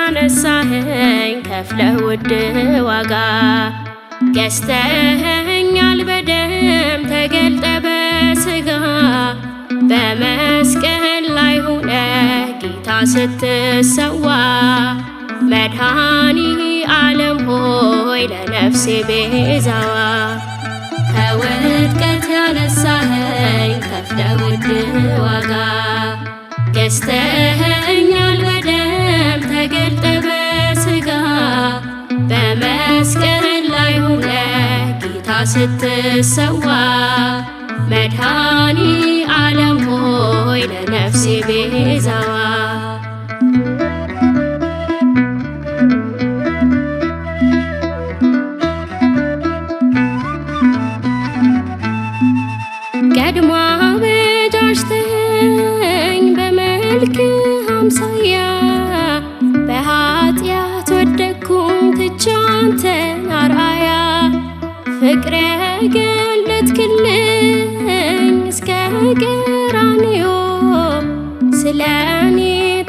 ያነሳኸኝ ከፍለህ ውድ ዋጋ ገዝተኸኛል በደም ተገልጠ በሥጋ በመስቀል ላይ ሆነ ጌታ ስትሰዋ መድኃኒ ዓለም ሆይ ለነፍሴ ቤዛዋ ከውድቀት ያነሳኸኝ ከፍለህ ውድ ዋጋ ገዝተኸኛል በደም ተገልጠ በሥጋ በመስቀል ላይ ሆነ ጌታ ስትሰዋ መድኃኒ ዓለም ሆይ ለነፍሴ ቤዛዋ ቀድሞ አበጃጅተኸኝ በመልክህ አምሳያ በኃጢአት ወደቅኩኝ ትቼ አንተን አርአያ ፍቅር የገለጥክልኝ እስከ ቀራንዮ ስለ እኔ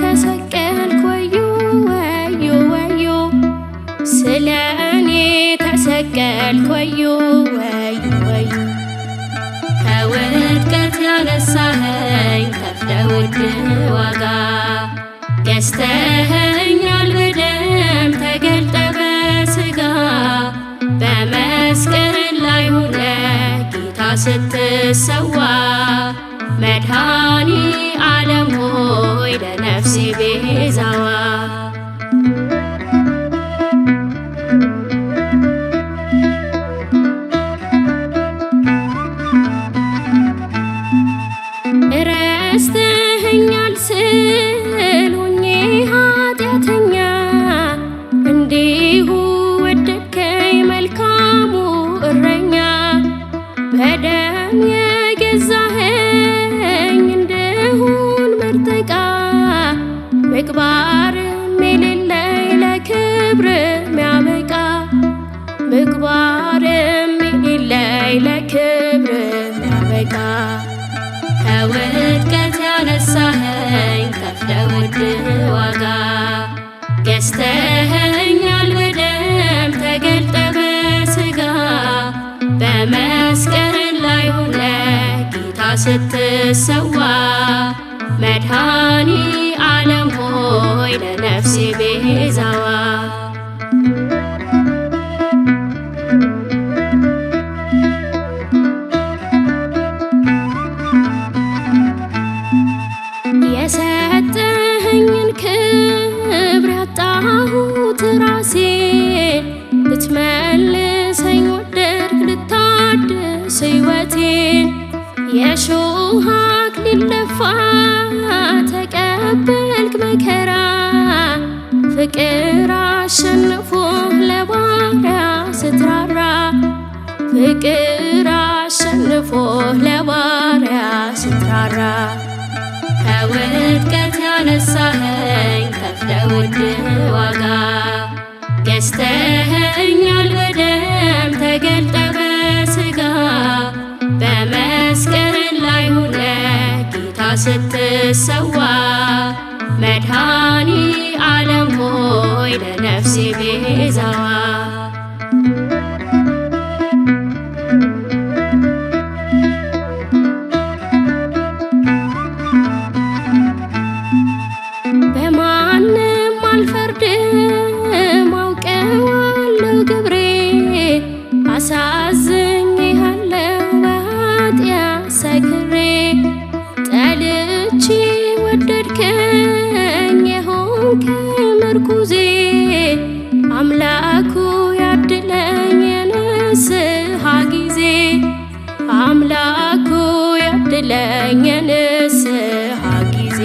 ተሰቀልክ ወዮ ወዮ ወዮ ስለ እኔ ተሰቀልክ ወዮ ወዮ ወዮ ከውድቀት ያነሳኸኝ ከፍለህ ውድ ዋጋ ገዝተኸኛል በደም ተገልጠ በሥጋ በመስቀል ላይ ሆነ ጌታ ስትሰዋ መድኃኒ ዓለም ሆይ ለነፍሴ ቤዛዋ ረስተኸኛል ስል ሆኜ ኃጢአተኛ እንዲሁ ወደድከኝ መልካሙ እረኛ በደም የገዛኸኝ እንድሆን ምርጥ ዕቃ ምግባርም የሌለኝ ለክብር ሚያበቃ ምግባርም የሌለኝ ለክብር ሚያበቃ ከውድቀት ያነሳኸኝ ከፍለህ ውድ ዋጋ ገዝተኸኛል በደም ተገልጠ በሥጋ በመስቀል ላይ ሆነ ጌታ ስትሰዋ መድኃኒ ዓለም ሆይ ለነፍሴ ቤዛዋ የሰጠኸኝን ክብር ያጣሁት ራሴን ልትመልሰኝ ወደድክ ልታድስ ሕይወቴን የሾህ አክሊል ደፋ ተቀበልክ መከራ ፍቅር አሸንፎ ለባሪያ ስትራራ ፍቅር አሸንፎ ለባሪያ ስትራራ ከውድቀት ያነሳኸኝ ከፍለህ ውድ ዋጋ ገዝተኸኛል በደም ተገልጠ በሥጋ በመስቀል ላይ ሆነ ጌታ ስትሰዋ መድኃኒ ዓለም ሆይ ለነፍሴ ቤዛዋ በማንም አልፈርድም አውቀዋለሁ ግብሬ አሳዝኜሃለሁ በኃጢአት ሰክሬ ጠልቼ ወደድከኝ የሆንከኝ ምርኩዜ አምላኩ ያድለኝ የንስሐ ጊዜ አምላኩ ያድለኝ የንስሐ ጊዜ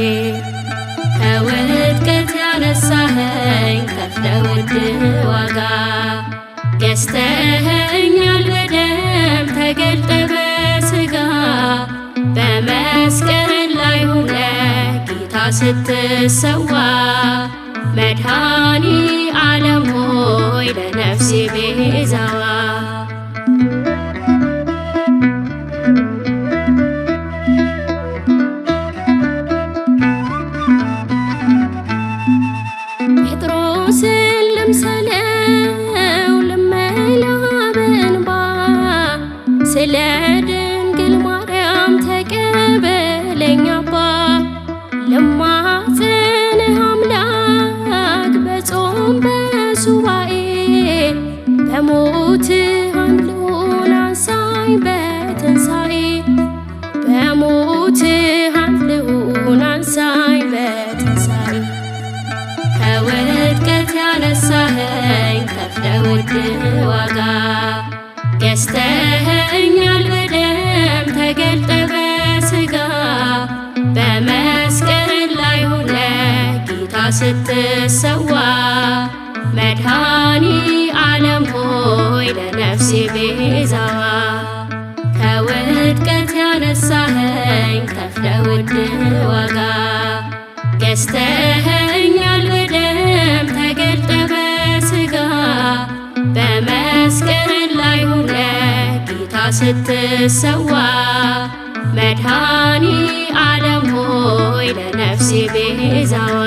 ከውድቀት ያነሳኸኝ ከፍለህ ውድ ዋጋ ገዝተኸኛል በደም ተገልጠ በሥጋ በመስቀል ላይ ሆነ ጌታ ስትሰዋ መድኃኒ ዓለም ሆይ ለነፍሴ ቤዛዋ ስትሰዋ መድኃኒ ዓለም ሆይ ለነፍሴ ቤዛዋ ከውድቀት ያነሳኸኝ ከፍለህ ውድ ዋጋ ገዝተኸኛል በደም ተገልጠ በሥጋ በመስቀል ላይ ሆነህ ጌታ ስትሰዋ መድኃኒ ዓለም ሆይ ለነፍሴ ቤዛዋ